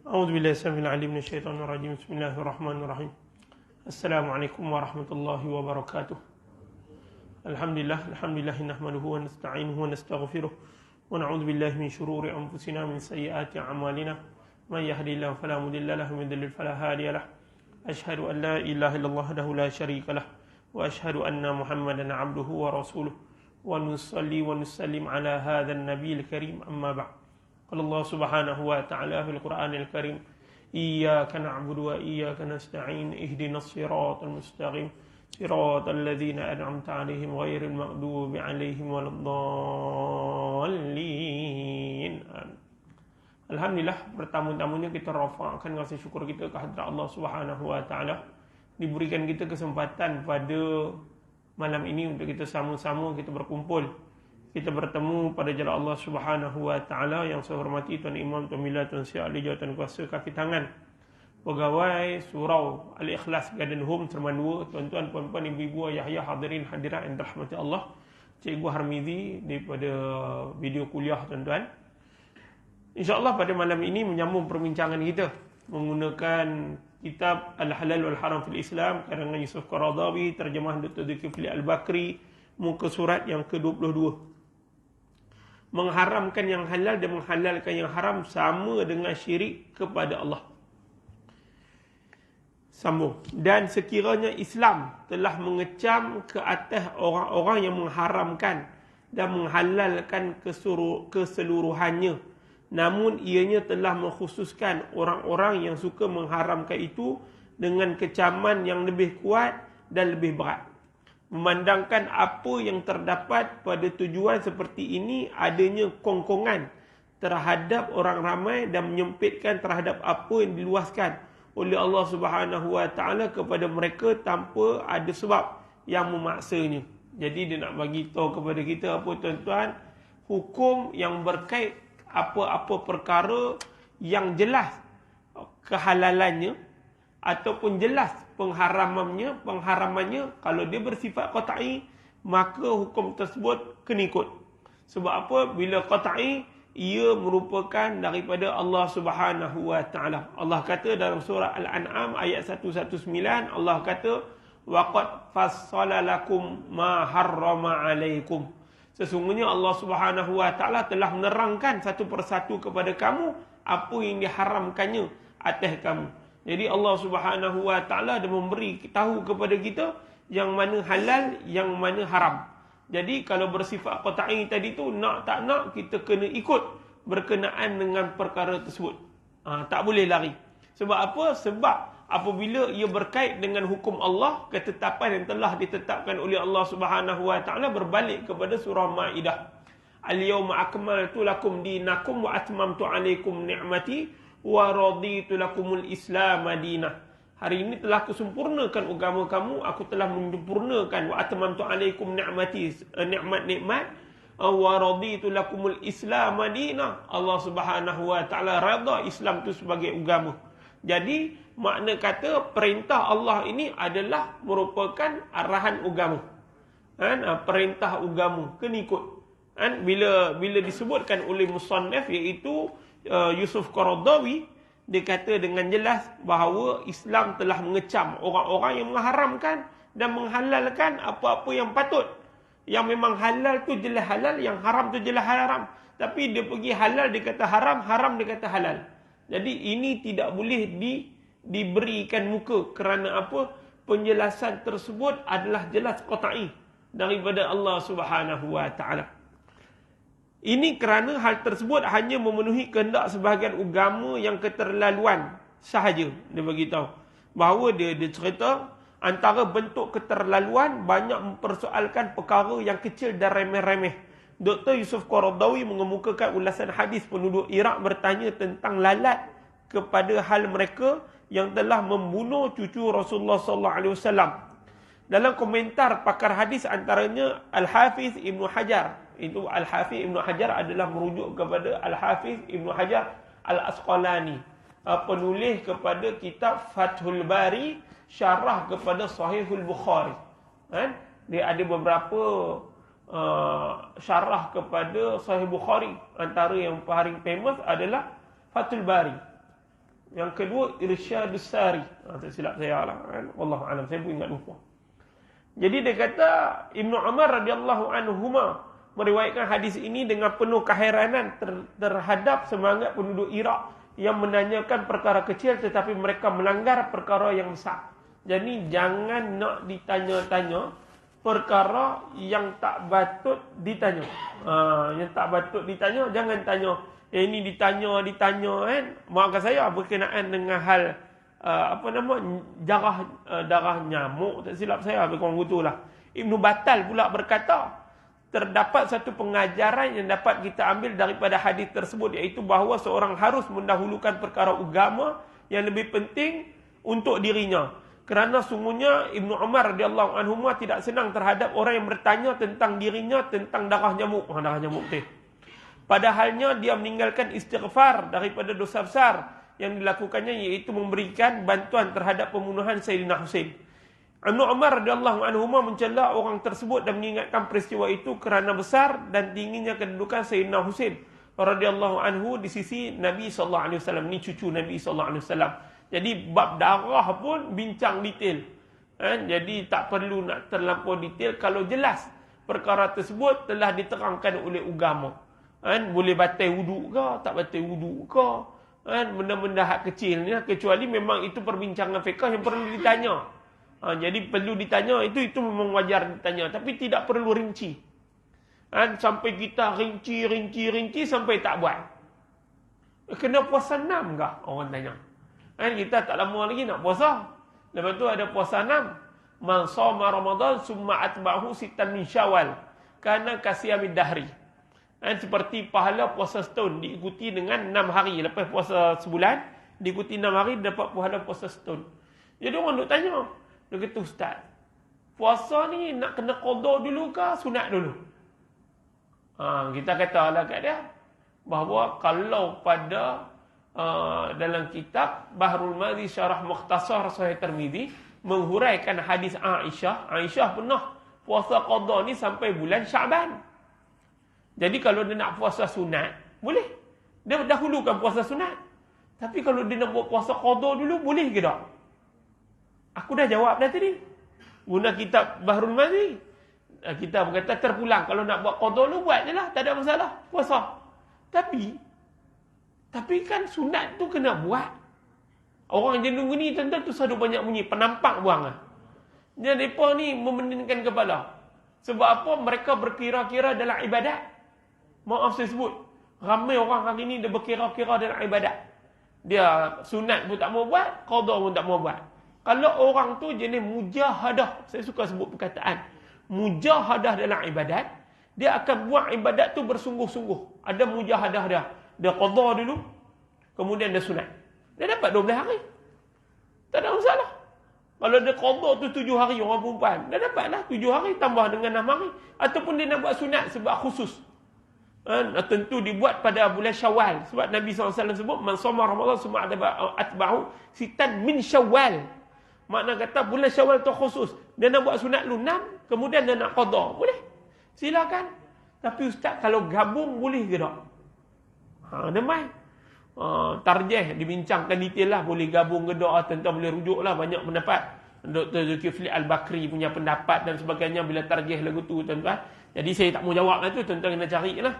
أعوذ بالله السميع العليم من الشيطان الرجيم. بسم الله الرحمن الرحيم. السلام عليكم ورحمة الله وبركاته. الحمد لله نحمده ونستعينه ونستغفره ونعوذ بالله من شرور أنفسنا من سيئات أعمالنا من يهدي الله فلا مضل له ومن يضلل فلا هادي له. أشهد أن لا إله إلا الله وحده لا شريك له وأشهد أن محمدا عبده ورسوله ونصلي ونسلم على هذا النبي الكريم. أما بعد. قال الله سبحانه وتعالى في القرآن الكريم: إياك نعبد وإياك نستعين اهدنا الصراط المستقيم صراط الذين أنعمت عليهم غير المغضوب عليهم ولا الضالين. Alhamdulillah, pertama-tamanya kita rafa'kan rasa syukur kita ke hadirat Allah Subhanahu wa taala, diberikan kita kesempatan pada malam ini untuk kita sama-sama kita berkumpul, kita bertemu pada jalan Allah Subhanahu wa taala. Yang saya hormati Tuan Imam, Tuan Mila, Tuan Syekh Ali Jawatan Kuasa Kaki Tangan, pegawai Surau Al-Ikhlas Garden Home Seremban 2, tuan-tuan, puan-puan, ibu-ibu, ayah-ayah, hadirin hadirat yang dirahmati Allah, Cikgu Harmizi daripada video kuliah tuan-tuan. InsyaAllah pada malam ini menyambung perbincangan kita menggunakan kitab Al-Halal wal-Haram fil Islam karangan Yusuf Qaradawi, terjemah Dr. Zulkifli Al-Bakri, muka surat yang ke-22. Mengharamkan yang halal dan menghalalkan yang haram sama dengan syirik kepada Allah. Sambung. Dan sekiranya Islam telah mengecam ke atas orang-orang yang mengharamkan dan menghalalkan keseluruhannya, namun ianya telah mengkhususkan orang-orang yang suka mengharamkan itu dengan kecaman yang lebih kuat dan lebih berat. Memandangkan apa yang terdapat pada tujuan seperti ini adanya kongkongan terhadap orang ramai dan menyempitkan terhadap apa yang diluaskan oleh Allah Subhanahu wa taala kepada mereka tanpa ada sebab yang memaksanya. Jadi dia nak bagi tahu kepada kita apa tuan-tuan, hukum yang berkait apa-apa perkara yang jelas kehalalannya ataupun jelas pengharamannya, kalau dia bersifat qat'i, maka hukum tersebut kena ikut. Sebab apa? Bila qat'i, ia merupakan daripada Allah Subhanahu wa taala. Allah kata dalam surah Al-An'am ayat 119, Allah kata waqad fassala lakum ma harrama alaikum. Sesungguhnya Allah Subhanahu wa taala telah menerangkan satu persatu kepada kamu apa yang diharamkannya atas kamu. Jadi Allah Subhanahu wa taala dah memberi tahu kepada kita yang mana halal, yang mana haram. Jadi kalau bersifat qat'i tadi tu, nak tak nak kita kena ikut berkenaan dengan perkara tersebut. Tak boleh lari. Sebab apa? Sebab apabila ia berkait dengan hukum Allah, ketetapan yang telah ditetapkan oleh Allah Subhanahu wa taala, berbalik kepada surah Maidah. Al-yawma akmaltu lakum dinakum wa atmamtu alaikum ni'mati wa raditu lakumul Islam madinah. Hari ini telah kusempurnakan agama kamu, aku telah menyempurnakan wa atmamtu alaikum ni'mati, nikmat-nikmat, wa raditu lakumul Islam madinah. Allah Subhanahu wa taala redha Islam tu sebagai agama. Jadi makna kata perintah Allah ini adalah merupakan arahan agama. Perintah agama kena ikut. Bila disebutkan oleh musannaf iaitu Yusuf Qaradawi, dia kata dengan jelas bahawa Islam telah mengecam orang-orang yang mengharamkan dan menghalalkan apa-apa yang patut. Yang memang halal tu jelas halal, yang haram tu jelas haram. Tapi dia pergi halal dia kata haram, haram dia kata halal. Jadi ini tidak boleh diberikan muka. Kerana apa? Penjelasan tersebut adalah jelas qat'i daripada Allah Subhanahu wa taala. Ini kerana hal tersebut hanya memenuhi kehendak sebahagian agama yang keterlaluan sahaja. Dia beritahu bahawa dia cerita antara bentuk keterlaluan banyak mempersoalkan perkara yang kecil dan remeh-remeh. Dr. Yusuf Qaradawi mengemukakan ulasan hadis penduduk Iraq bertanya tentang lalat kepada hal mereka yang telah membunuh cucu Rasulullah sallallahu alaihi wasallam. Dalam komentar pakar hadis antaranya Al-Hafiz Ibnu Hajar. Itu Al-Hafiz Ibnu Hajar adalah merujuk kepada Al-Hafiz Ibnu Hajar Al-Asqalani, penulis kepada kitab Fathul Bari, syarah kepada Sahihul Bukhari. Dia ada beberapa syarah kepada Sahih Bukhari. Antara yang paling famous adalah Fathul Bari. Yang kedua Irsyadus Sari. Tak silap saya lah kan. Wallahu alam, saya pun ingat lupa. Jadi dia kata Ibnu Umar radhiyallahu anhuma meriwayatkan hadis ini dengan penuh keheranan terhadap semangat penduduk Iraq yang menanyakan perkara kecil tetapi mereka melanggar perkara yang besar. Jadi jangan nak ditanya-tanya perkara yang tak patut ditanya. Yang tak patut ditanya jangan tanya. Ini ditanya kan. Maafkan saya berkenaan dengan hal darah nyamuk, tak silap saya lebih kurang gitulah. Ibnu Battal pula berkata, terdapat satu pengajaran yang dapat kita ambil daripada hadis tersebut, iaitu bahawa seorang harus mendahulukan perkara agama yang lebih penting untuk dirinya. Kerana sungguhnya Ibnu Umar radhiyallahu anhu tidak senang terhadap orang yang bertanya tentang dirinya tentang darah nyamuk. Darah nyamuk tu. Padahalnya dia meninggalkan istighfar daripada dosa besar yang dilakukannya, iaitu memberikan bantuan terhadap pembunuhan Sayyidina Husain. Ibnu Umar radhiyallahu anhu mencela orang tersebut dan mengingatkan peristiwa itu kerana besar dan tingginya kedudukan Sayyidina Husain radhiyallahu anhu di sisi Nabi sallallahu alaihi wasallam. Ni cucu Nabi sallallahu alaihi wasallam. Jadi bab darah pun bincang detail. Jadi tak perlu nak terlampau detail kalau jelas perkara tersebut telah diterangkan oleh agama. Boleh batal wuduk ke, tak batal wuduk ke, benda-benda hak kecil ni, kecuali memang itu perbincangan fiqh yang perlu ditanya. Jadi perlu ditanya, itu memang wajar ditanya, tapi tidak perlu rinci. Sampai kita rinci sampai tak buat. Kena puasa 6 ke? Orang tanya. Kita tak lama lagi nak puasa. Lepas tu ada puasa 6. Man shoma Ramadan summa atba'ahu sittan min Syawal kana kasiyamid dahri. Seperti pahala puasa setahun diikuti dengan 6 hari. Lepas puasa sebulan, diikuti 6 hari, dapat pahala puasa setahun. Jadi orang duk tanya. Dia kata, Ustaz, puasa ni nak kena qada dulu ke sunat dulu? Kita kata lah kat dia, bahawa kalau pada dalam kitab Bahrul Madhi Syarah Mukhtasar Sahih Tirmizi menghuraikan hadis Aisyah pernah puasa qada ni sampai bulan Syaban. Jadi kalau dia nak puasa sunat, boleh. Dia dahulukan puasa sunat. Tapi kalau dia nak buat puasa qada dulu, boleh ke tak? Aku dah jawab dah tadi. Guna kitab Bahrul Madhi. Kita berkata terpulang. Kalau nak buat qada dulu, buat je lah. Tak ada masalah. Puasa. Tapi kan sunat tu kena buat. Orang jenuh ni tuan-tuan tu selalu banyak bunyi. Penampak buang lah. Jadi mereka ni memeningkan kepala. Sebab apa? Mereka berkira-kira dalam ibadat. Maaf saya sebut, ramai orang hari ni dia berkira-kira dalam ibadat. Dia sunat pun tak mau buat, qada pun tak mau buat. Kalau orang tu jenis mujahadah, saya suka sebut perkataan mujahadah dalam ibadat, dia akan buat ibadat tu bersungguh-sungguh. Ada mujahadah dia. Dia qada dulu, kemudian dia sunat. Dia dapat 12 hari. Tak ada masalah. Kalau dia qada tu 7 hari orang perempuan, dia dapatlah 7 hari tambah dengan 6 hari. Ataupun dia nak buat sunat sebab khusus. Tentu dibuat pada bulan Syawal. Sebab Nabi SAW sebut, Man shoma Ramadan summa atba'ahu sittan min Syawal. Makna kata bulan Syawal tu khusus. Dia nak buat sunat lu 6, kemudian dia nak qada. Boleh. Silakan. Tapi Ustaz, kalau gabung boleh ke tak? Dia main. Tarjih dibincangkan detail lah. Boleh gabung ke tak? Tentu boleh rujuk lah. Banyak pendapat. Dr. Zulkifli Al-Bakri punya pendapat dan sebagainya bila tarjih lagu tu, tuan-tuan. Jadi saya tak mau jawab lah tu. Tuan-tuan kena cari lah.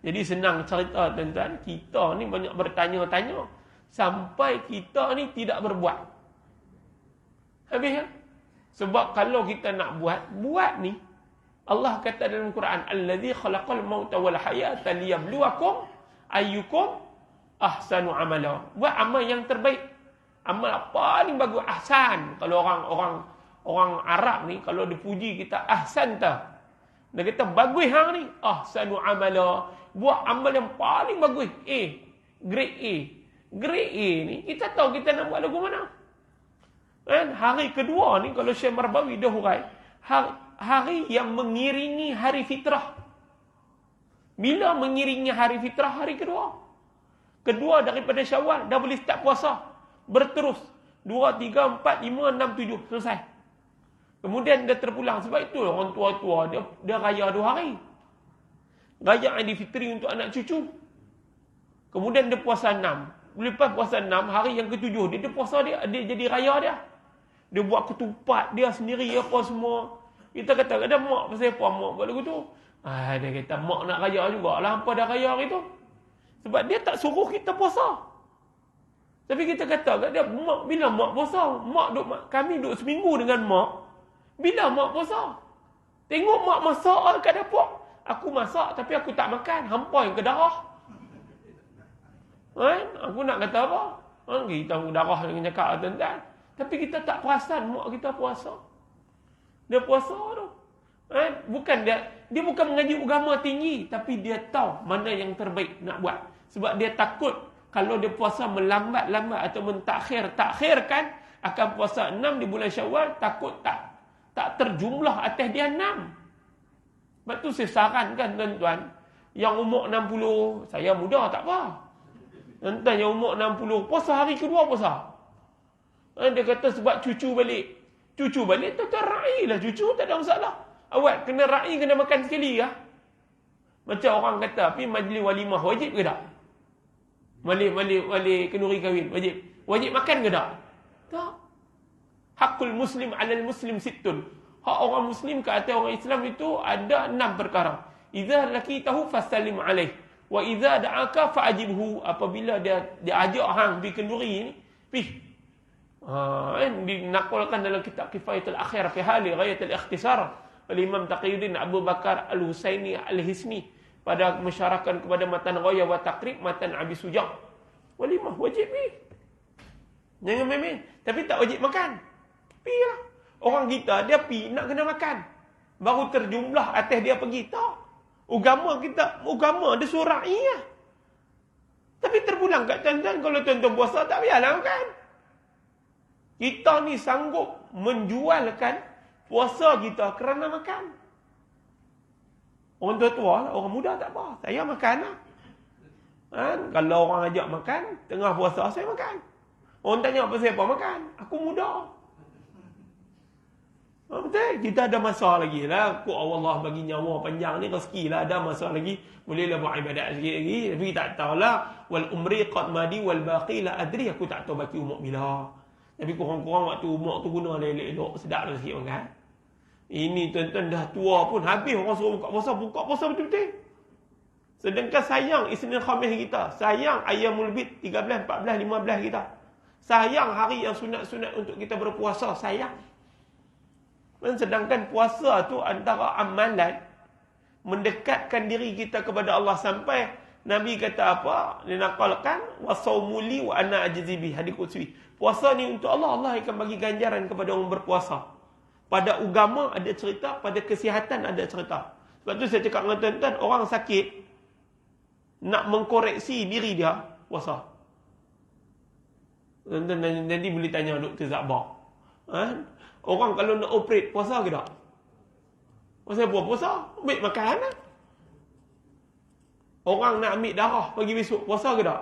Jadi senang cerita, tuan-tuan. Kita ni banyak bertanya-tanya. Sampai kita ni tidak berbuat. Habis ya? Sebab kalau kita nak buat ni, Allah kata dalam Quran, Allazi khalaqal mauta wal hayata liyabluwakum ayyukum ahsanu amala. Buat amal yang terbaik. Amal paling bagus, ahsan. Kalau orang Arab ni, kalau dipuji kita, ahsan ta. Dia kata, bagus hang ni, ahsanu amala. Buat amal yang paling bagus. Grade A. Grade A ni, kita tahu kita nak buat lagu mana. Hari kedua ni, kalau Syekh Marbawi dah hurai, hari yang mengiringi hari fitrah. Bila mengiringi hari fitrah? Hari kedua. Kedua daripada Syawal, dah boleh start puasa. Berterus. 2, 3, 4, 5, 6, 7. Selesai. Kemudian dia terpulang. Sebab itu orang tua-tua, dia raya 2 hari. Raya Aidilfitri untuk anak cucu. Kemudian dia puasa 6. lepas puasa 6, hari yang ke-7 dia puasa dia jadi raya dia. Dia buat ketupat dia sendiri apa semua. Kita kata ada mak pasal apa mak buat lagu tu? Dia kata mak nak raya jugalah hampa dah raya hari tu. Sebab dia tak suruh kita puasa. Tapi kita kata kat dia, mak bila mak puasa? Kami duduk seminggu dengan mak. Bila mak puasa? Tengok mak masak kat dapur. Aku masak tapi aku tak makan. Hampa yang ke darah. Aku nak kata apa? Kita darah dengan cakap tuan-tuan. Tapi kita tak perasan mak kita puasa. Dia puasa tu. Bukan dia bukan mengaji agama tinggi, tapi dia tahu mana yang terbaik nak buat. Sebab dia takut kalau dia puasa melambat-lambat atau takkhirkan akan puasa 6 di bulan Syawal, takut tak terjumlah atas dia 6. Sebab tu saya sarankan tuan-tuan, yang umur 60, saya muda tak apa. Tuan-tuan yang umur 60, puasa hari kedua puasa. Dia kata sebab cucu balik. Cucu balik, tuan-tuan ra'i lah cucu, tak ada masalah. Awak kena ra'i, kena makan sekali lah. Macam orang kata, pergi majlis walimah wajib ke tak? Majlis kenduri kahwin wajib. Wajib makan ke tak? Tak. Hakul muslim alal muslim sittun. Hak orang muslim ke atas orang Islam itu ada 6 perkara. Idza laqitahu fasallim alaih. Wa idza da'aka fa'ajibhu. Apabila dia ajak hang pergi kenduri ni, pergi. Dinakulkan dalam kitab Kifayatul Akhir fi hali ghayatul ikhtisar oleh Imam Taqiyuddin Abu Bakar Al-Husaini Al-Hisni pada mensyarahkan kepada matan ghayah wa taqrib matan Abi Sujah. Walimah wajib ni. Jangan main-main. Tapi tak wajib makan. Pergilah. Orang kita dia pergi nak kena makan. Baru terjumlah atas dia pergi. Tak. Agama dia suruh ra'i lah. Tapi terpulang kat tuan-tuan, kalau tuan-tuan puasa tak payahlah makan. Kita ni sanggup menjualkan puasa kita kerana makan. Orang tua-tua lah, orang muda tak apa. Saya makan lah. Kalau orang ajak makan, tengah puasa saya makan. Orang tanya apa saya makan. Aku muda. Betul? Kita ada masa lagi lah. Allah bagi nyawa panjang ni, rezeki lah. Ada masa lagi. Bolehlah buat ibadat sikit lagi. Tapi tak tahulah. Wal umri qad madi wal baqi la adri. Aku tak tahu baki umur bila. Tapi kurang-kurang waktu umur tu guna elok-elok. Sedap lah sikit makan. Ini tuan-tuan dah tua pun. Habis orang suruh buka puasa betul-betul. Sedangkan sayang Isnin Khamis kita. Sayang Ayyamul Bid 13, 14, 15 kita. Sayang hari yang sunat-sunat untuk kita berpuasa. Sayang. Dan sedangkan puasa tu antara amalan mendekatkan diri kita kepada Allah, sampai Nabi kata apa? Dia nakalkan wasaumuli wa ana ajzibi, hadis qudsi. Puasa ni untuk Allah, Allah akan bagi ganjaran kepada orang berpuasa. Pada agama ada cerita, pada kesihatan ada cerita. Sebab tu saya cakap dengan tuan-tuan, orang sakit nak mengkoreksi diri dia, puasa. Tuan-tuan nanti boleh tanya Dr. Zakbar. Orang kalau nak operate, puasa ke tak? Puasa apa? Puasa? Ambil makan lah. Orang nak ambil darah pagi besok, puasa ke tak?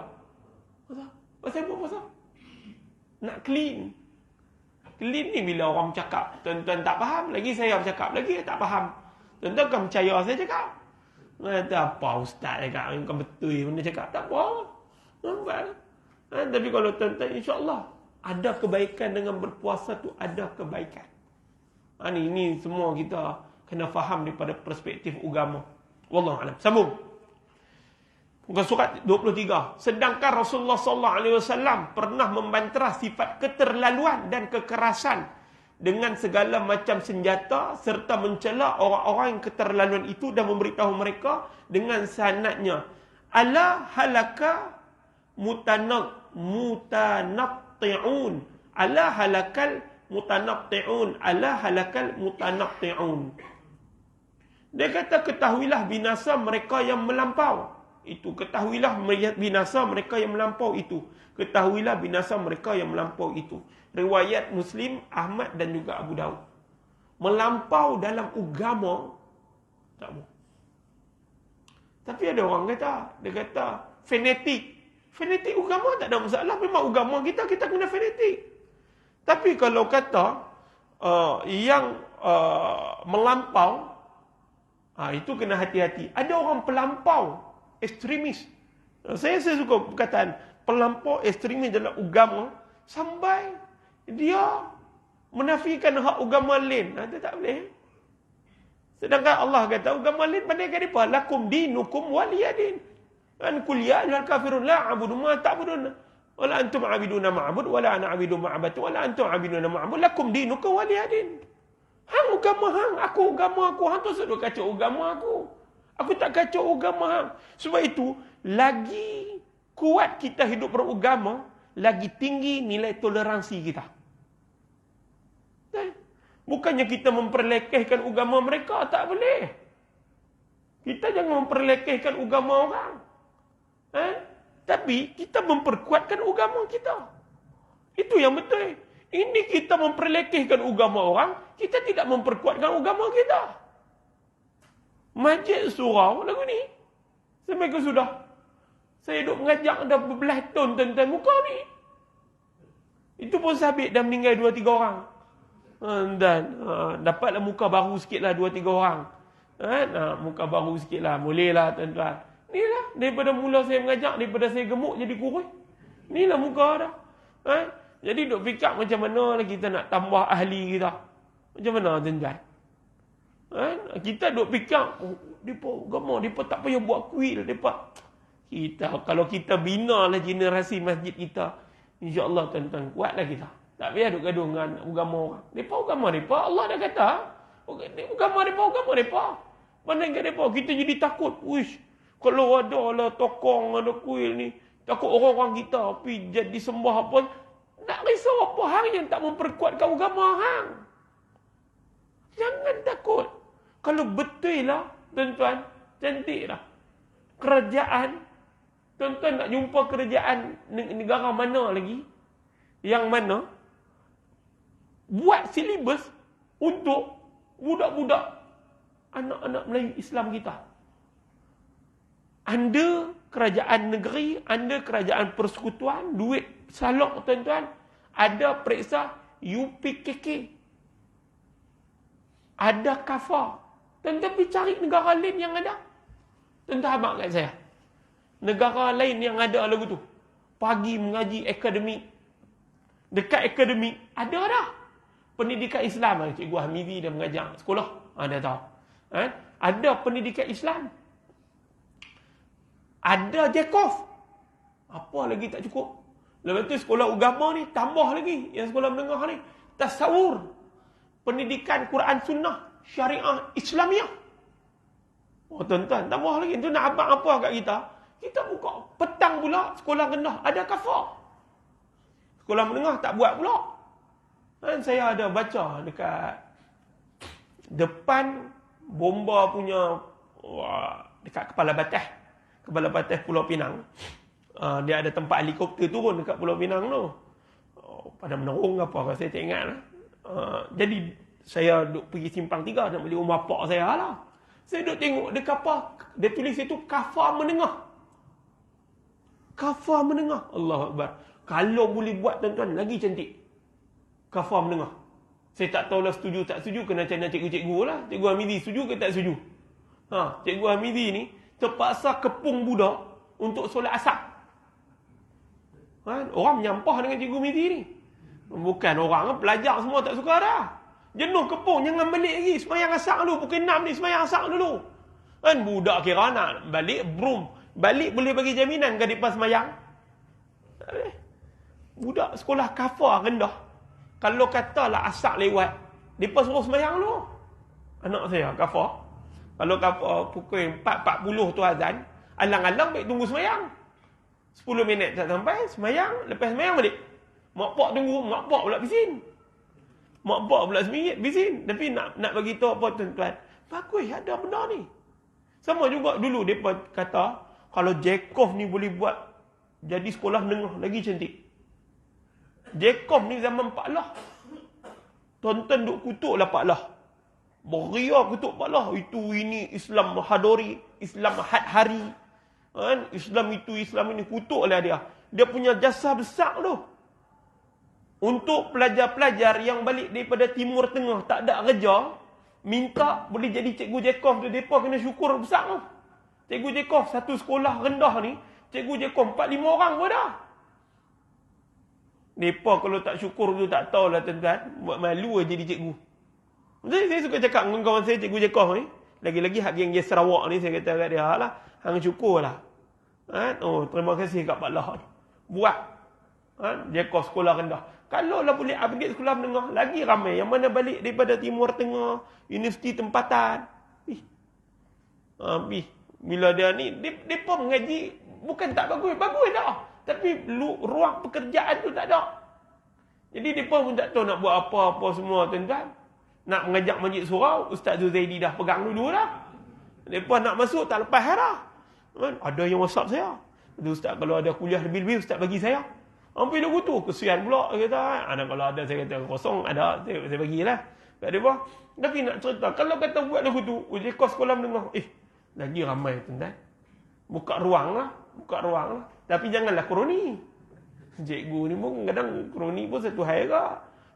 Puasa. Puasa apa? Puasa. Nak clean. Clean ni bila orang cakap, tuan-tuan tak faham, lagi saya bercakap, lagi tak faham. Tuan-tuan kan percaya saya cakap. Kata apa ustaz cakap, bukan betul benda cakap. Tak apa. Nampak. Tapi kalau tuan-tuan, insya-Allah ada kebaikan dengan berpuasa tu, ada kebaikan. Ini semua kita kena faham daripada perspektif agama. Wallahu a'lam. Sambung. Muka surat 23. Sedangkan Rasulullah sallallahu alaihi wasallam pernah membantah sifat keterlaluan dan kekerasan dengan segala macam senjata serta mencela orang-orang yang keterlaluan itu dan memberitahu mereka dengan sanadnya, ala halaka mutanatti'un, ala halakal mutanatti'un, ala halakal mutanatti'un. Dia kata ketahuilah binasa mereka yang melampau. Itu ketahuilah binasa mereka yang melampau itu. Ketahuilah binasa mereka yang melampau itu. Riwayat Muslim, Ahmad dan juga Abu Daud. Melampau dalam agama tak mau. Tapi ada orang kata, dia kata fanatik. Fanatik agama tak ada masalah. Memang agama kita kena fanatik. Tapi kalau kata yang melampau, itu kena hati-hati. Ada orang pelampau, ekstremis. Saya suka perkataan pelampau ekstremis dalam agama sampai dia menafikan hak agama lain. Itu tak boleh. Sedangkan Allah kata agama lain pandai kata apa? Lakum dinukum waliyadin. An kul ya ayyuhal kafirun la a'budu ma ta'budun wala antum 'abiduna ma'bud wala ana 'abidu ma'batu wala antum 'abiduna ma'bud lakum dinukum waliyadin. Hang agama hang, aku agama aku. Hang tu sudah kacau agama aku. Aku tak kacau agama hang. Sebab itu, lagi kuat kita hidup beragama, lagi tinggi nilai toleransi kita. Bukannya kita memperlekehkan agama mereka, tak boleh. Kita jangan memperlekehkan agama orang. Tapi kita memperkuatkan agama kita. Itu yang betul. Ini kita memperlekehkan agama orang, kita tidak memperkuatkan agama kita. Masjid surau lagu ni. Sampai ke sudah. Saya duduk mengajak dah berbelah tahun tentang muka ni. Itu pun sabit dah meninggal 2-3 orang. Dan dapatlah muka baru sikit lah 2-3 orang. Muka baru sikit lah. Boleh lah tuan-tuan. Ni lah. Daripada mula saya mengajak, daripada saya gemuk jadi kurus. Ni lah muka dah. Jadi duk fikir macam mana lah kita nak tambah ahli kita. Macam mana tuan-tuan? Kita duk fikir, mereka agama, mereka tak payah buat kuil. Kita, kalau kita bina lah generasi masjid kita, insya-Allah tuan-tuan, kuatlah kita. Tak payah duk gaduh dengan agama orang. Agama mereka, Allah dah kata. Agama mereka. Mana ingat mereka? Kita jadi takut. Uish, kalau ada lah tokong, ada kuil ni, takut orang-orang kita pergi jadi sembah apa. Nak risau apa hang yang tak memperkuatkan agama hang. Jangan takut. Kalau betul lah, tuan-tuan, cantik lah. Kerajaan, tuan-tuan nak jumpa kerajaan negara mana lagi? Yang mana buat silibus untuk budak-budak anak-anak Melayu Islam kita. Anda kerajaan negeri, anda kerajaan persekutuan, duit salok tuan-tuan, ada periksa UPKK, ada kafar. Tuan-tuan pergi cari negara lain yang ada. Tuan-tuan abang kat saya, negara lain yang ada lagu tu, pagi mengaji akademik, dekat akademik ada dah pendidikan Islam. Cikgu Hamidi dia mengajar sekolah, anda tahu. Ada pendidikan Islam, ada Jekov. Apa lagi tak cukup? Lepas tu sekolah agama ni tambah lagi, yang sekolah menengah ni tasawur, pendidikan Quran Sunnah, Syariah Islamiah. Oh tuan-tuan, tambah lagi. Tu nak abang apa kat kita? Kita buka petang pula sekolah rendah ada kafar. Sekolah menengah tak buat pula. Saya ada baca dekat depan bomba punya, dekat Kepala Batas Pulau Pinang. Dia ada tempat helikopter turun dekat Pulau Pinang tu. Pada Menarong apa, saya tak ingat lah. Jadi saya duk pergi Simpang 3 nak beli rumah pak saya lah. Saya duk tengok dekat apa, dia tulis itu kafar menengah. Kafar menengah. Allahu Akbar. Kalau boleh buat tuan-tuan, lagi cantik. Kafar menengah. Saya tak tahulah setuju tak setuju, kena tanya cikgu-cikgu lah. Cikgu Hamidi setuju ke tak setuju? Cikgu Hamidi ni terpaksa kepung budak untuk solat asar. Orang menyampah dengan cikgu Hamidi ni. Bukan orang, pelajar semua tak suka dah. Jenuh kepung, jangan balik lagi. Semayang asar dulu, pukul 6 ni semayang asar dulu. Budak kira nak balik, brum. Balik boleh bagi jaminan ke depan semayang? Budak sekolah kafar rendah, kalau katalah asar lewat, mereka suruh semayang dulu. Anak saya kafar, kalau kafar pukul 4.40 tu azan, alang-alang baik tunggu semayang. 10 minit tak sampai, semayang. Lepas semayang balik, mak pak tunggu, mak pak pula bisin. Mak pak pula RM1 bisin. Tapi nak bagi tahu apa tuan-tuan, bagus ada benda ni. Sama juga dulu mereka kata, kalau Jekov ni boleh buat jadi sekolah menengah lagi cantik. Jekov ni zaman Pak Lah. Tuan-tuan duk kutuk lah Pak Lah. Beria kutuk Pak Lah. Itu ini Islam Hadori, Islam Had Hari. Islam itu, Islam ini. Kutuk lah dia. Dia punya jasa besar tu. Untuk pelajar-pelajar yang balik daripada Timur Tengah tak ada kerja, minta boleh jadi cikgu Jekov tu. Mereka kena syukur besar tu. Cikgu Jekov satu sekolah rendah ni, cikgu Jekov 4-5 orang pun dah. Mereka kalau tak syukur tu tak tahulah tuan-tuan. Buat malu aja jadi cikgu. Jadi saya suka cakap dengan kawan saya, Cikgu Jekoh ni. Lagi-lagi hak yang Sarawak ni, saya kata kat dia, lah, hang syukur lah. Oh, terima kasih kat Pak Lah. Buat. Jekoh sekolah rendah. Kalau lah boleh upgrade sekolah menengah, lagi ramai. Yang mana balik daripada Timur Tengah, universiti tempatan. Bila dia ni, mereka mengaji, bukan tak bagus. Bagus dah. Tapi ruang pekerjaan tu tak ada. Jadi mereka pun tak tahu nak buat apa-apa semua, tuan-tuan. Nak mengajak majlis surau, Ustaz Zuzaidi dah pegang dulu dah. Mereka nak masuk, tak lepas dah. Ada yang WhatsApp saya. Ustaz, kalau ada kuliah lebih-lebih, Ustaz bagi saya. Hampir lagu tu, kesian pula. Kata, kalau ada, saya kata, kosong, ada, saya bagilah. Tak ada apa. Tapi nak cerita, kalau kata buat lagu tu, uji kos sekolah menengah, lagi ramai, tuan-tuan. Buka ruang lah. Tapi janganlah kroni. Cikgu ni pun kadang kroni pun satu hal ke.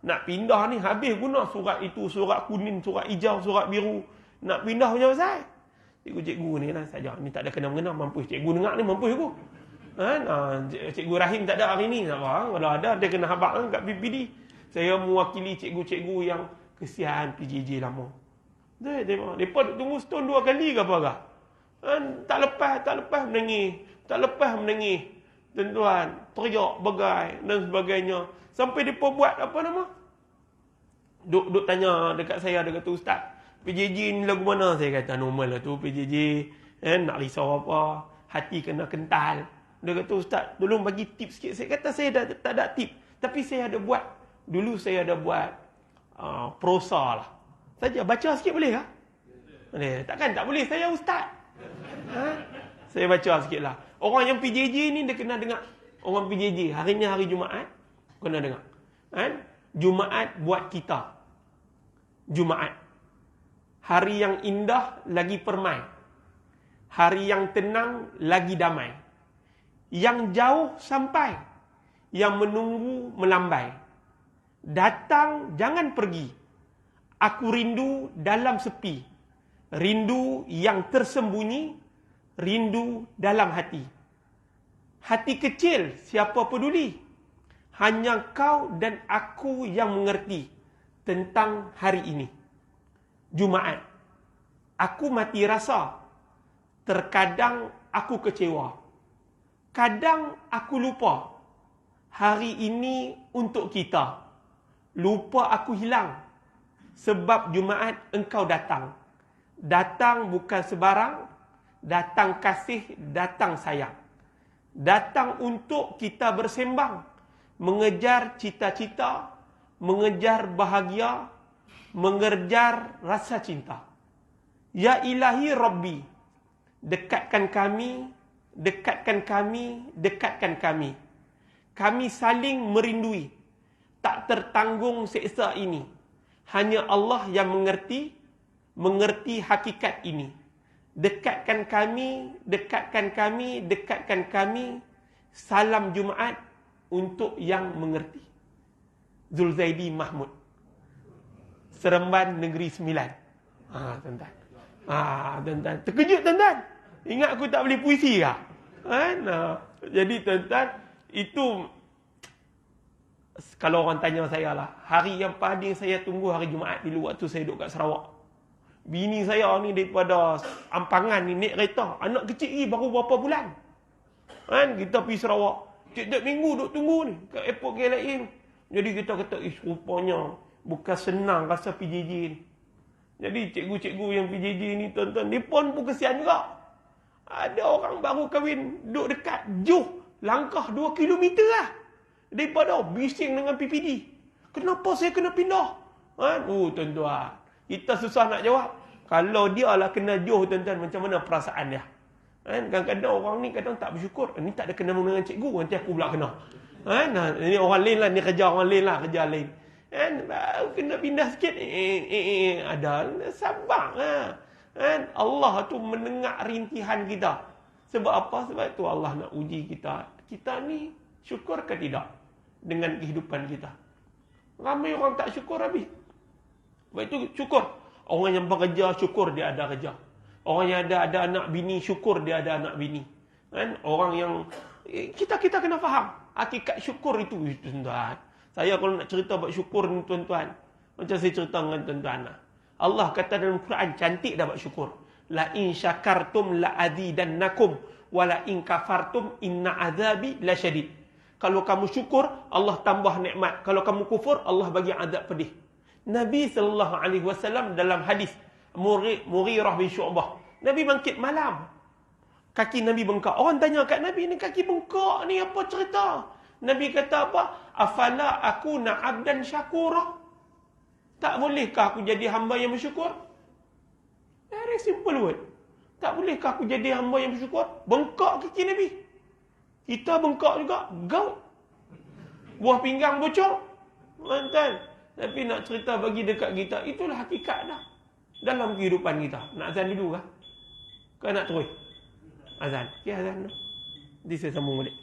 Nak pindah ni habis guna surat itu, surat kuning, surat hijau, surat biru. Nak pindah macam mana? Cikgu-cikgu ni lah saja. Ni tak ada kena-mengena, mampus. Cikgu dengar ni mampus aku. Cikgu Rahim tak ada hari ni. Kalau ada, dia kena habak kat PPD. Saya mewakili cikgu-cikgu yang kesian PJJ lama. Mereka tunggu setahun 2 kali ke apa ke? Tak lepas menangis. Tuan-tuan, teriak, begai dan sebagainya. Sampai mereka buat apa nama? Duk tanya dekat saya, dia kata, Ustaz, PJJ ni lagu mana? Saya kata, normal lah tu PJJ. Nak risau apa? Hati kena kental. Dia kata, Ustaz, tolong bagi tip sikit. Saya kata, saya tak ada tip. Tapi saya ada buat. Dulu saya ada buat prosa lah. Saja baca sikit boleh tak? Takkan tak boleh, saya Ustaz. Saya baca sikit lah. Orang yang PJJ ni dia kena dengar. Orang PJJ, hari ni hari Jumaat, kena dengar. Jumaat buat kita. Jumaat. Hari yang indah lagi permai. Hari yang tenang lagi damai. Yang jauh sampai. Yang menunggu melambai. Datang jangan pergi. Aku rindu dalam sepi. Rindu yang tersembunyi. Rindu dalam hati. Hati kecil, siapa peduli? Hanya kau dan aku yang mengerti tentang hari ini. Jumaat. Aku mati rasa. Terkadang aku kecewa. Kadang aku lupa. Hari ini untuk kita. Lupa aku hilang. Sebab Jumaat engkau datang. Datang bukan sebarang. Datang kasih, datang sayang. Datang untuk kita bersembang. Mengejar cita-cita. Mengejar bahagia. Mengejar rasa cinta. Ya ilahi Rabbi. Dekatkan kami. Dekatkan kami. Dekatkan kami. Kami saling merindui. Tak tertanggung seksa ini. Hanya Allah yang mengerti. Mengerti hakikat ini. Dekatkan kami, dekatkan kami, dekatkan kami. Salam Jumaat untuk yang mengerti. Zulzaidi Mahmud. Seremban Negeri Sembilan. Tuan-tuan. Tuan-tuan. Terkejut tuan-tuan. Ingat aku tak boleh puisi kah? Jadi tuan-tuan, itu kalau orang tanya saya lah, hari yang paling saya tunggu hari Jumaat dulu waktu saya duduk kat Sarawak. Bini saya ni daripada Ampangan ni naik kereta. Anak kecil ni baru berapa bulan. Kita pergi Sarawak. Tiap-tiap minggu duduk tunggu ni. Kat airport KLIA ni. Jadi kita kata, rupanya bukan senang rasa PJJ ni. Jadi cikgu-cikgu yang PJJ ni tuan-tuan, dia pun kesian juga. Ada orang baru kahwin, duduk dekat Johor. Langkah 2 kilometer lah. Daripada bising dengan PPD. Kenapa saya kena pindah? Tuan-tuan. Kita susah nak jawab. Kalau dia lah kena Johor, tuan-tuan, macam mana perasaan dia? Kadang-kadang orang ni kadang tak bersyukur. Ni tak ada kena dengan cikgu, nanti aku pula kena. Ini orang lain lah, ni kerja orang lain lah, kerja lain. Baru kena pindah sikit. Ada, sabar lah. Allah tu mendengar rintihan kita. Sebab apa? Sebab tu Allah nak uji kita. Kita ni syukur ke tidak dengan kehidupan kita? Ramai orang tak syukur habis. Sebab itu syukur. Orang yang bekerja, syukur dia ada kerja. Orang yang ada anak bini, syukur dia ada anak bini. Orang yang kita kena faham. hakikat syukur itu tuan-tuan. Saya kalau nak cerita buat syukur ni tuan-tuan, macam saya cerita dengan tuan-tuan lah. Allah kata dalam Quran, cantik dah buat syukur. La in syakartum la azidannakum wa la in kafartum inna azabi lasyadid. Kalau kamu syukur, Allah tambah nikmat. Kalau kamu kufur, Allah bagi azab pedih. Nabi SAW dalam hadis Mughirah bin Syu'bah, Nabi bangkit malam, kaki Nabi bengkak. Orang tanya kat Nabi, ni kaki bengkak ni apa cerita? Nabi kata apa? Afala aku abdan syakura? Tak bolehkah aku jadi hamba yang bersyukur? Very simple word. Tak bolehkah aku jadi hamba yang bersyukur? Bengkak kaki Nabi. Kita bengkak juga. Gout. Buah pinggang bocor. Mantan. Tapi nak cerita bagi dekat kita, itulah hakikat dah dalam kehidupan kita. Nak azan dulu kah? Kau nak terus? Azan. Ya, azan. Nanti saya sambung balik.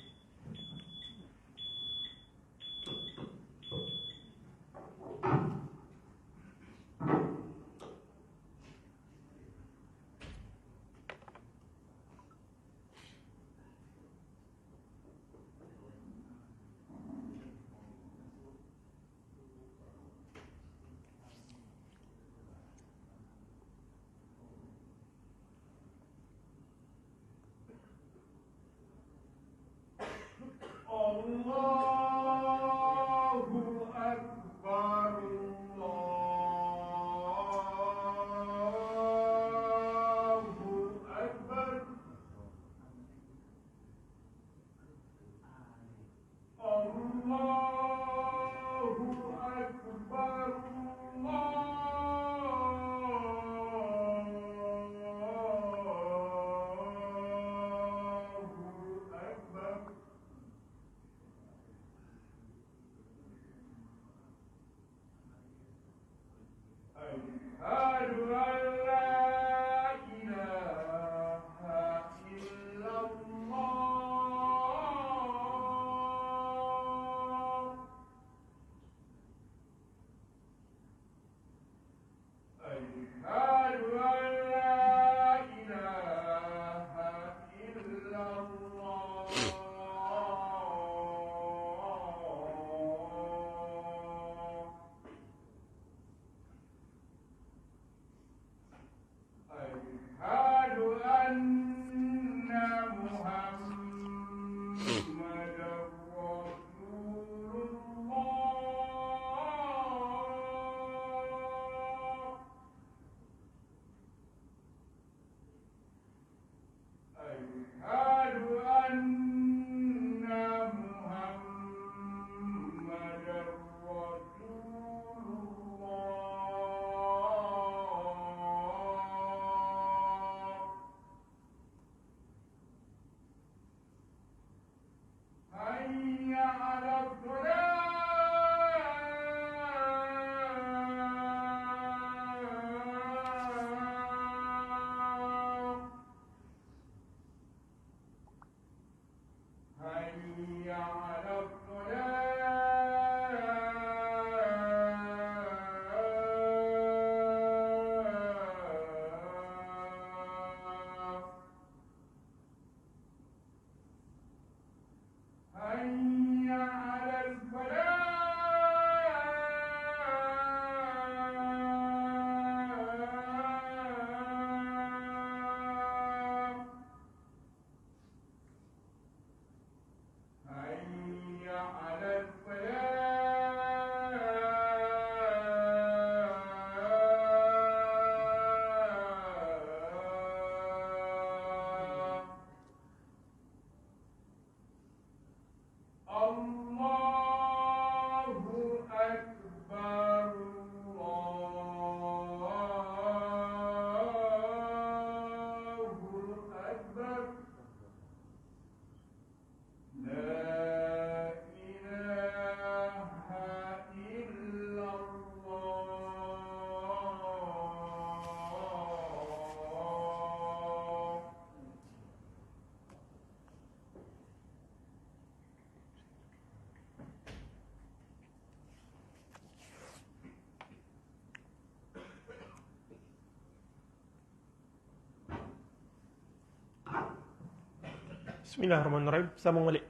Bismillahirrahmanirrahim. Sambung balik.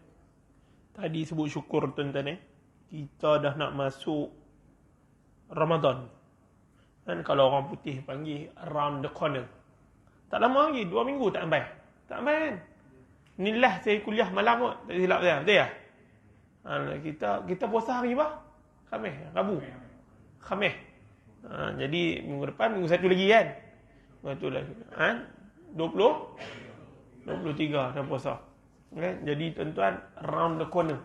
Tadi sebut syukur tuan-tuan Kita dah nak masuk Ramadan. Dan kalau orang putih panggil around the corner. Tak lama lagi, 2 minggu tak sampai. Tak sampai kan? Inilah saya kuliah malam kot. Tak silap saya, betul ya? Kita puasa hari apa? Khamis, Rabu. Khamis. Jadi minggu depan, minggu satu lagi kan? Betul lagi. 23 dah puasa. Okay? Jadi tuan-tuan, around the corner.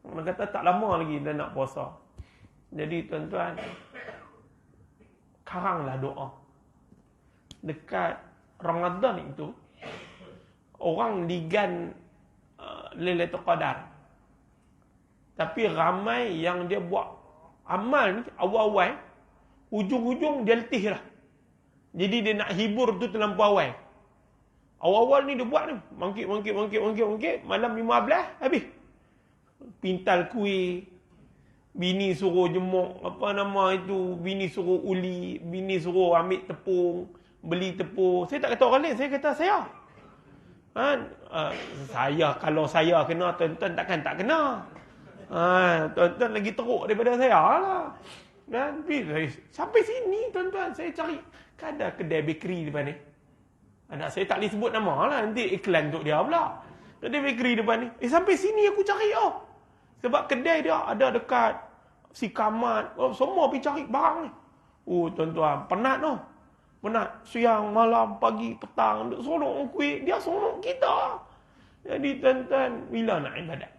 Orang kata tak lama lagi dah nak puasa. Jadi tuan-tuan, karanglah doa. Dekat Ramadan itu, orang ligan Lailatul Qadar. Tapi ramai yang dia buat amal ni, awal-awal, ujung-ujung dia letih lah. Jadi dia nak hibur tu terlampau awal. Awal-awal ni dia buat ni, mangkit, malam 15, habis. Pintal kuih, bini suruh jemuk, bini suruh uli, bini suruh ambil tepung, beli tepung. Saya tak kata orang lain, saya kata saya. Kalau saya kena, tuan-tuan takkan tak kena. Tuan-tuan lagi teruk daripada saya lah. Dan sampai sini tuan-tuan, saya cari ada kedai bakery depan ni. Anak saya tak boleh sebut nama lah, nanti iklan untuk dia pula. Kedai bakery depan ni. Sampai sini aku cari sebab kedai dia ada dekat si Kamat. Semua pergi cari barang ni. Tuan-tuan, penat tu. Penat. Siang, malam, pagi, petang. Duk sonok kuih. Dia sonok kita. Jadi tuan-tuan, bila nak ibadat?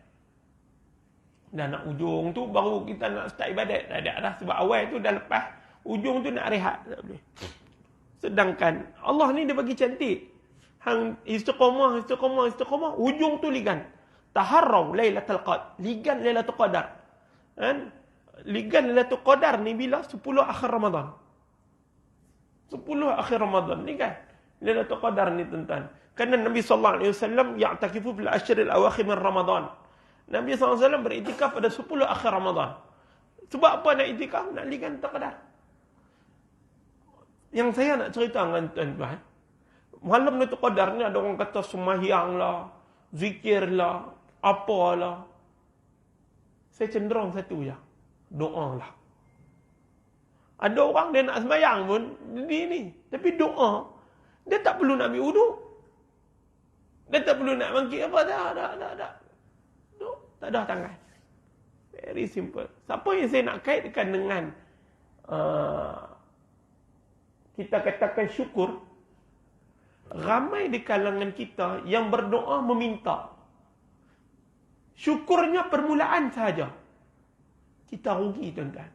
Dah nak ujung tu, baru kita nak start ibadat. Tak ada dah. Sebab awal tu dah lepas. Ujung tu nak rehat. Tak boleh. Sedangkan Allah ni dia bagi cantik. Hang istiqamah. Ujung tu ligan. Taharraw Lailatul Qadar. Ligan Lailatul Qadar. Kan? Ligan Lailatul Qadar ni bila? 10 akhir Ramadan. 10 akhir Ramadan ni kan? Lailatul Qadar ni tuan-tuan. Kerana Nabi SAW ya'takifu fil ashril awakhir min Ramadan. Nabi SAW beriktikaf pada 10 akhir Ramadan. Sebab apa nak iktikaf? Nak ligan Lailatul Qadar. Yang saya nak cerita dengan tuan-tuan, malam Lailatul Qadar ni ada orang kata sembahyang lah, zikir lah, apalah. Saya cenderung satu je, doa lah. Ada orang dia nak sembahyang pun, ni. Tapi doa, dia tak perlu nak ambil wuduk. Dia tak perlu nak bangkit apa, tak. Tak ada tangan. Very simple. Siapa yang saya nak kaitkan dengan kita katakan syukur, ramai di kalangan kita yang berdoa meminta. Syukurnya permulaan saja. Kita rugi tuan-tuan.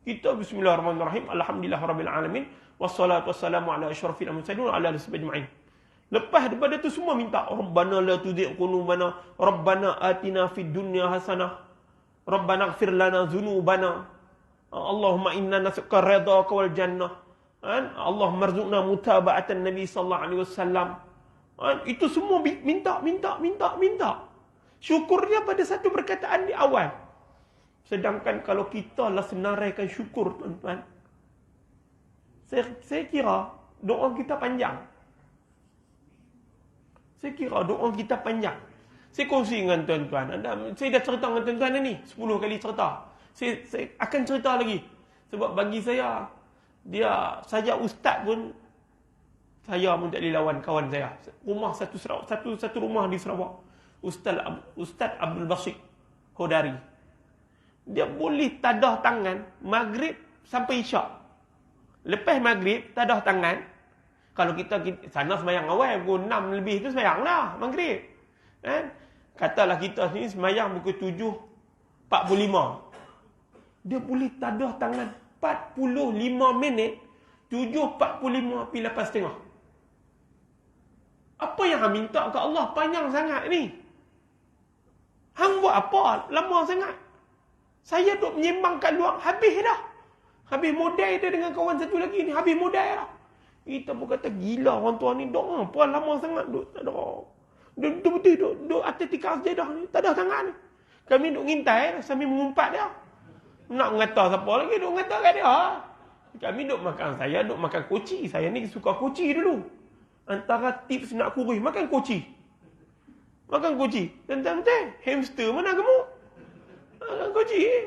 Kita bismillahirrahmanirrahim, alhamdulillahirabbil alamin, wassalatu wassalamu ala asyrafil mursalin wa ala alihi ajma'in. Lepas daripada tu semua minta, Rabbana la tuzigh qulubana, Rabbana atina fid dunya hasanah, Rabbana ighfir lana dzunubana, Allahumma inna nas'aluka ridhaka wal jannah. Allah marzuqna mutaba'atan Nabi sallallahu alaihi wasallam. Itu semua minta. Syukurnya pada satu perkataan di awal. Sedangkan kalau kita lah senaraikan syukur tuan-tuan, saya kira doa kita panjang. Saya kongsi dengan tuan-tuan. Saya dah cerita dengan tuan-tuan ni 10 kali cerita. Saya akan cerita lagi. Sebab bagi saya, saya ustaz pun, saya pun tak boleh lawan kawan saya. Rumah satu rumah di Sarawak. Ustaz Abdul Basit Hodari. Dia boleh tadah tangan maghrib sampai isyak. Lepas maghrib tadah tangan. Kalau kita sana sembahyang awal pukul 6 lebih tu sembahyang lah maghrib. Kan? Katalah kita sini sembahyang pukul 7.45. Dia boleh tadah tangan 45 minit, 7.45 pergi 8.30. Apa yang hang minta ke Allah panjang sangat ni? Hang buat apa? Lama sangat. Saya duk menyembang kat luar, habis dah. Habis modal dia dengan kawan satu lagi ni, habis modal dah. Kita pun kata gila orang tua ni, doa apa lama sangat duk tak ada. Duk duk atas tikar sejadah ni, tak ada tangan ni. Kami duk ngintai sambil mengumpat dia. Nak mengata siapa lagi, duk mengata kat dia. Kami duk makan, saya duk makan koci. Saya ni suka koci dulu. Antara tips nak kurus, makan koci. Makan kucing. Tuan-tuan betul. Hamster mana gemuk? Makan kucing.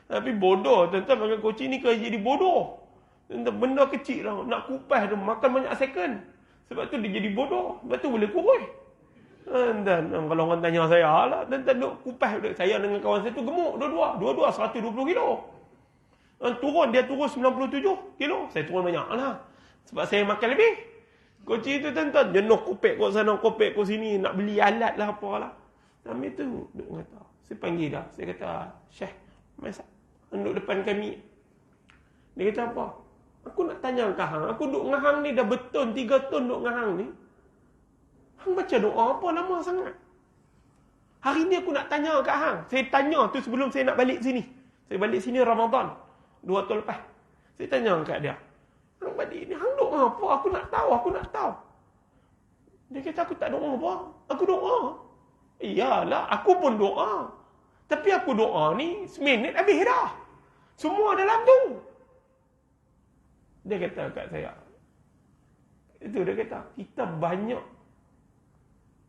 Tapi bodoh. Tuan-tuan makan kucing ni kena jadi bodoh. Tuan-tuan benda kecil lah. Nak kupas tu makan banyak second. Sebab tu dia jadi bodoh. Sebab tu boleh kurus. Dan kalau orang tanya saya lah, tuan-tuan duk kupas. Saya dengan kawan saya tu gemuk. Dua-dua 120 kilo. Dia turun 97 kilo. Saya turun banyak lah. Sebab saya makan lebih. Kucing tu tuan-tuan jenuh kopek kat sana, kopek kat sini. Nak beli alat lah apalah. Sambil tu duk kata. Saya panggil dah. Saya kata, Syekh, masak. Duduk depan kami. Dia kata apa? Aku nak tanya ke hang. Aku duk dengan hang ni dah betul 3 tahun duk dengan hang ni. Hang baca doa apa lama sangat? Hari ni aku nak tanya kat hang. Saya tanya tu sebelum saya nak balik sini. Saya balik sini Ramadan 2 tahun lepas. Saya tanya kat dia. Hang balik ni, hang doa apa? Aku nak tahu. Dia kata aku tak doa apa? Aku doa. Iyalah, aku pun doa. Tapi aku doa ni seminit habis dah. Semua dalam tu. Dia kata kat saya. Itu dia kata, kita banyak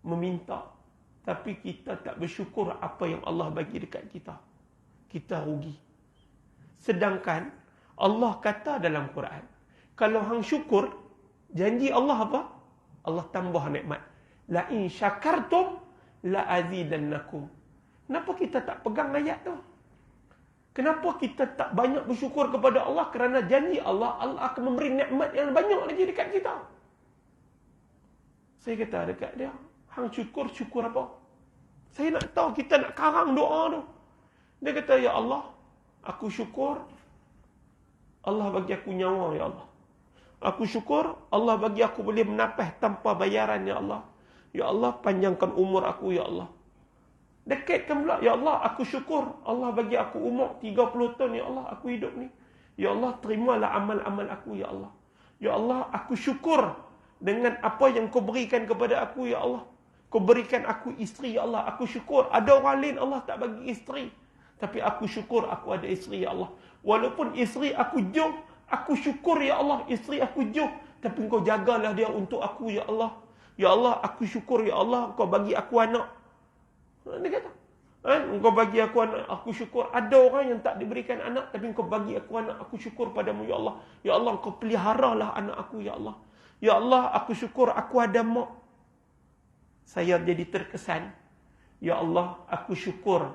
meminta. Tapi kita tak bersyukur apa yang Allah bagi dekat kita. Kita rugi. Sedangkan Allah kata dalam Quran, kalau hang syukur, janji Allah apa? Allah tambah nikmat. La in syakartum la azidannakum. Kenapa kita tak pegang ayat tu? Kenapa kita tak banyak bersyukur kepada Allah? Kerana janji Allah akan memberi nikmat yang banyak lagi dekat kita. Saya kata dekat dia, hang syukur apa? Saya nak tahu, kita nak karang doa tu. Dia kata, ya Allah, aku syukur Allah bagi aku nyawa, ya Allah. Aku syukur Allah bagi aku boleh menapah tanpa bayaran, ya Allah. Ya Allah, panjangkan umur aku, ya Allah. Dekatkan pula, ya Allah, aku syukur Allah bagi aku umur 30 tahun, ya Allah, aku hidup ni. Ya Allah, terimalah amal-amal aku, ya Allah. Ya Allah, aku syukur dengan apa yang kau berikan kepada aku, ya Allah. Kau berikan aku isteri, ya Allah. Aku syukur. Ada orang lain Allah tak bagi isteri. Tapi aku syukur aku ada isteri, ya Allah. Walaupun isteri aku jauh, aku syukur, ya Allah, isteri aku jauh. Tapi kau jagalah dia untuk aku, ya Allah. Ya Allah, aku syukur, ya Allah, kau bagi aku anak. Dia kata, kau bagi aku anak, aku syukur. Ada orang yang tak diberikan anak, tapi kau bagi aku anak, aku syukur padamu, ya Allah. Ya Allah, kau peliharalah anak aku, ya Allah. Ya Allah, aku syukur aku ada mak. Saya jadi terkesan. Ya Allah, aku syukur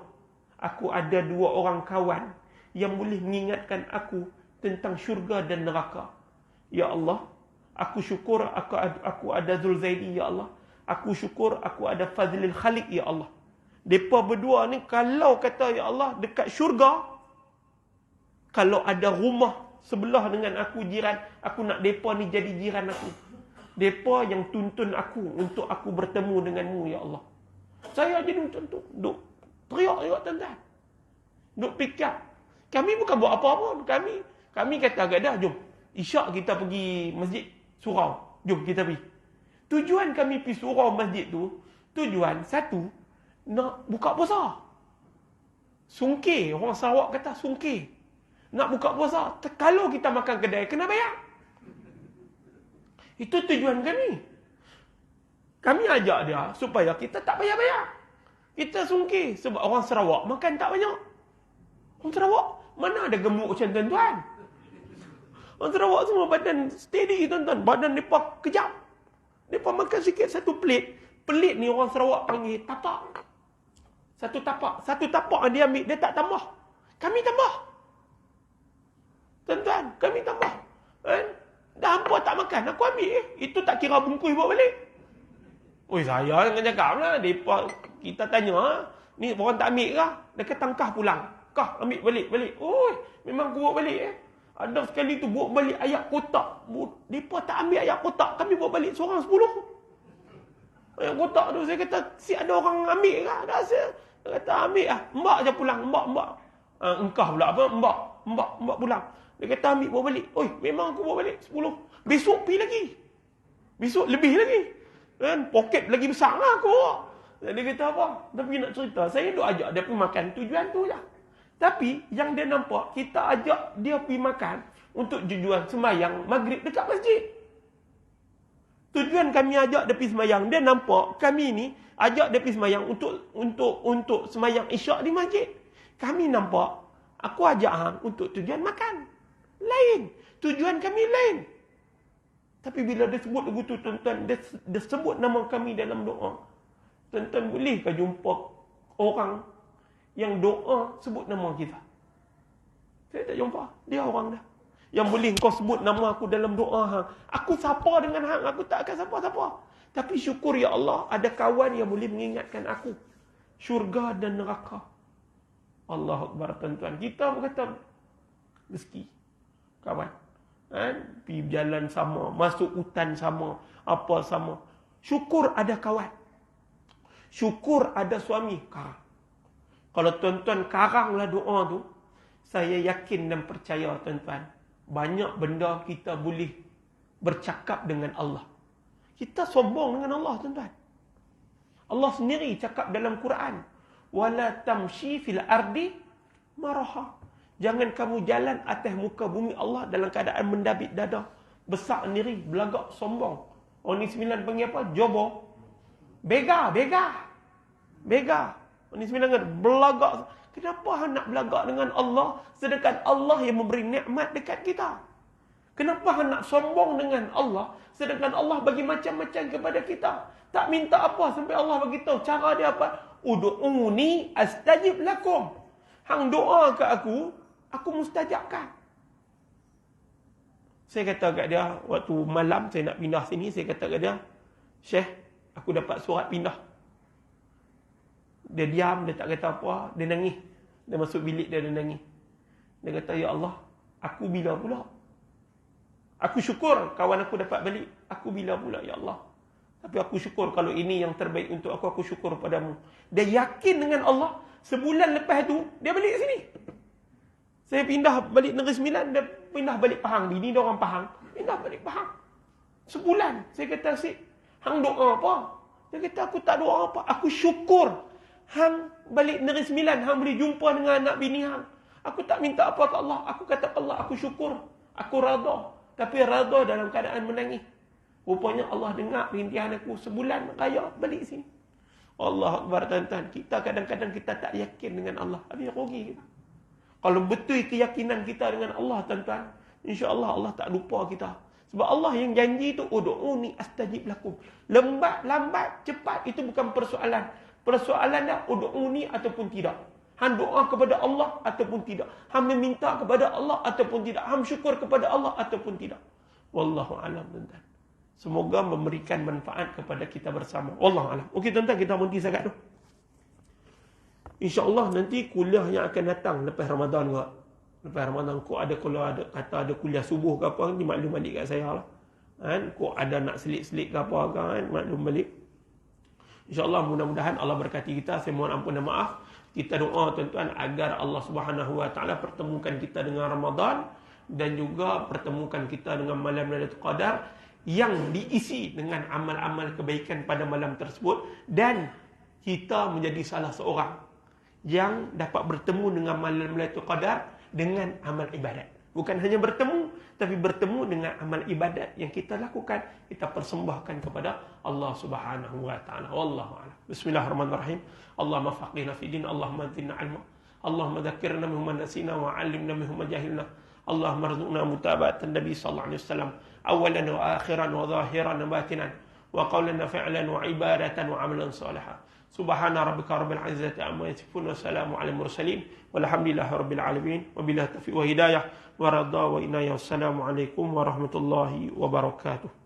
aku ada 2 orang kawan yang boleh mengingatkan aku tentang syurga dan neraka. Ya Allah, aku syukur aku ada Zulzaidi, ya Allah. Aku syukur aku ada Fazlil Khaliq, ya Allah. Mereka berdua ni kalau kata, ya Allah, dekat syurga, kalau ada rumah sebelah dengan aku jiran, aku nak mereka ni jadi jiran aku. Mereka yang tuntun aku untuk aku bertemu denganmu, ya Allah. Saya jadi tuntun, duk teriak juga, tuan-tuan. Duk fikir. Kami bukan buat apa-apa. Kami kata agak dah, jom. Isyak kita pergi masjid surau. Jom kita pergi. Tujuan kami pergi surau masjid tu, tujuan satu, nak buka puasa. Sungkir. Orang Sarawak kata sungkir. Nak buka puasa. Kalau kita makan kedai, kena bayar. Itu tujuan kami. Kami ajak dia supaya kita tak bayar-bayar. Kita sungkir. Sebab orang Sarawak makan tak banyak. Orang Sarawak mana ada gemuk macam tuan-tuan. Orang Sarawak semua badan steady, tuan-tuan. Badan mereka kejap. Mereka makan sikit satu plate. Plate ni orang Sarawak panggil tapak. Satu tapak dia ambil, dia tak tambah. Kami tambah. Tuan-tuan, kami tambah. Dah hampa tak makan, aku ambil. Itu tak kira bungkus bawa balik. Oi, saya jangan cakap lah. Kita tanya, ni orang tak ambil kah? Dia kata kah pulang. Kah, ambil balik. Oi, memang aku bawa balik. Ada sekali tu bawa balik ayat kotak. Mereka tak ambil ayat kotak. Kami bawa balik seorang 10. Ayat kotak tu saya kata, si ada orang ambil kah? Dah saya kata ambil lah. Mbak je pulang, mbak. Engkau pula apa? Mbak pulang. Dia kata ambil bawa balik. Oi, memang aku bawa balik 10. Besok pergi lagi. Besok lebih lagi. Kan poket lagi besar lah aku. Dia kata apa? Tapi nak cerita, saya duk ajak dia pergi makan. Tujuan tu je. Tapi yang dia nampak, kita ajak dia pergi makan untuk tujuan sembahyang maghrib dekat masjid. Tujuan kami ajak dia pergi sembahyang, dia nampak kami ni ajak dia pergi semayang untuk semayang Isyak di masjid. Kami nampak, aku ajak hang untuk tujuan makan. Lain. Tujuan kami lain. Tapi bila dia sebut lagu tu, tuan-tuan, dia sebut nama kami dalam doa. Tuan-tuan bolehkah jumpa orang yang doa sebut nama kita? Saya tak jumpa. Dia orang dah. Yang boleh kau sebut nama aku dalam doa hang. Aku sapa dengan hang, aku tak akan sapa-sapa. Tapi syukur ya Allah, ada kawan yang boleh mengingatkan aku. Syurga dan neraka. Allahu Akbar, tuan-tuan. Kita berkata rezeki. Kawan. Pergi jalan sama, masuk hutan sama, apa sama. Syukur ada kawan. Syukur ada suami. Karang. Kalau tuan-tuan karanglah doa tu, saya yakin dan percaya tuan-tuan, banyak benda kita boleh bercakap dengan Allah. Kita sombong dengan Allah, tuan-tuan. Allah sendiri cakap dalam Quran, wala tamshi fil ardi maraha. Jangan kamu jalan atas muka bumi Allah dalam keadaan mendabit dada, besar sendiri, belagak, sombong. Orang ni 9 panggil apa? Jobo. Bega. Orang ni 9 kata belagak. Kenapa nak belagak dengan Allah sedangkan Allah yang memberi nikmat dekat kita? Kenapa nak sombong dengan Allah sedangkan Allah bagi macam-macam kepada kita? Tak minta apa sampai Allah bagi tahu cara dia apa? Ud'uni astajib lakum. Hang doa ke aku mustajabkan. Saya kata kat dia, waktu malam saya nak pindah sini, saya kata kat dia, Syekh, aku dapat surat pindah. Dia diam, dia tak kata apa, dia nangis. Dia masuk bilik dia nangis. Dia kata, ya Allah, aku bila pula? Aku syukur kawan aku dapat balik. Aku bila pula, ya Allah. Tapi aku syukur kalau ini yang terbaik untuk aku syukur padamu. Dia yakin dengan Allah. Sebulan lepas tu, dia balik sini. Saya pindah balik Negeri Sembilan, dia pindah balik Pahang. Bini dia orang Pahang. Pindah balik Pahang. Sebulan. Saya kata, Sik, hang doa apa? Dia kata, aku tak doa apa. Aku syukur. Hang balik Negeri Sembilan, hang boleh jumpa dengan anak bini hang. Aku tak minta apa ke Allah. Aku kata Allah, aku syukur. Aku rada. Tapi rada dalam keadaan menangis. Rupanya Allah dengar rintihan aku. Sebulan raya balik sini. Allah Akbar, tuan-tuan. Kita kadang-kadang kita tak yakin dengan Allah. Habis rugi kita. Kalau betul keyakinan kita dengan Allah, tuan-tuan, insya-Allah Allah tak lupa kita. Sebab Allah yang janji tu, ud'uni astajib lakum. Lambat, cepat, itu bukan persoalan. Persoalan dah ud'uni ataupun tidak. Hang doa kepada Allah ataupun tidak. Hang meminta kepada Allah ataupun tidak. Hang syukur kepada Allah ataupun tidak. Wallahu a'lam, tuan-tuan. Semoga memberikan manfaat kepada kita bersama. Wallahu a'lam. Okey, tuan-tuan, kita berhenti sangat tu. InsyaAllah nanti kuliah yang akan datang lepas Ramadan juga. Lepas Ramadan kau ada, kalau ada kata ada kuliah subuh ke apa, ni maklum balik kat saya lah. Kau ada nak selit-selit ke apa kan, maklum balik. InsyaAllah mudah-mudahan Allah berkati kita. Saya mohon ampun dan maaf. Kita doa tuan-tuan agar Allah Subhanahu Wa Taala pertemukan kita dengan Ramadan dan juga pertemukan kita dengan malam Lailatul Qadar yang diisi dengan amal-amal kebaikan pada malam tersebut, dan kita menjadi salah seorang yang dapat bertemu dengan malam Lailatul Qadar dengan amal ibadat. Bukan hanya bertemu, tapi bertemu dengan amal ibadat yang kita lakukan, kita persembahkan kepada Allah Subhanahu Wa Taala. Wallahu a'lam. Bismillahirrahmanirrahim. Allahumma faqihna fi din, Allahumma zidna ilma, Allahumma dhakkirna mimma nasina wa 'allimna mimma jahilna. Allahumma rzuqna mutaba'atan Nabi sallallahu alaihi wasallam awalan wa akhiran wa zahiran wa batinan wa qawlan wa fi'lan wa ibadatan wa 'amalan salihan. Subhana rabbika rabbil izzati amma yasifun wa salamun 'alal mursalin walhamdulillahi rabbil alamin wa billahi taufiq wa hidayah wa radha wa inayah. Wassalamu alaikum warahmatullahi wabarakatuh.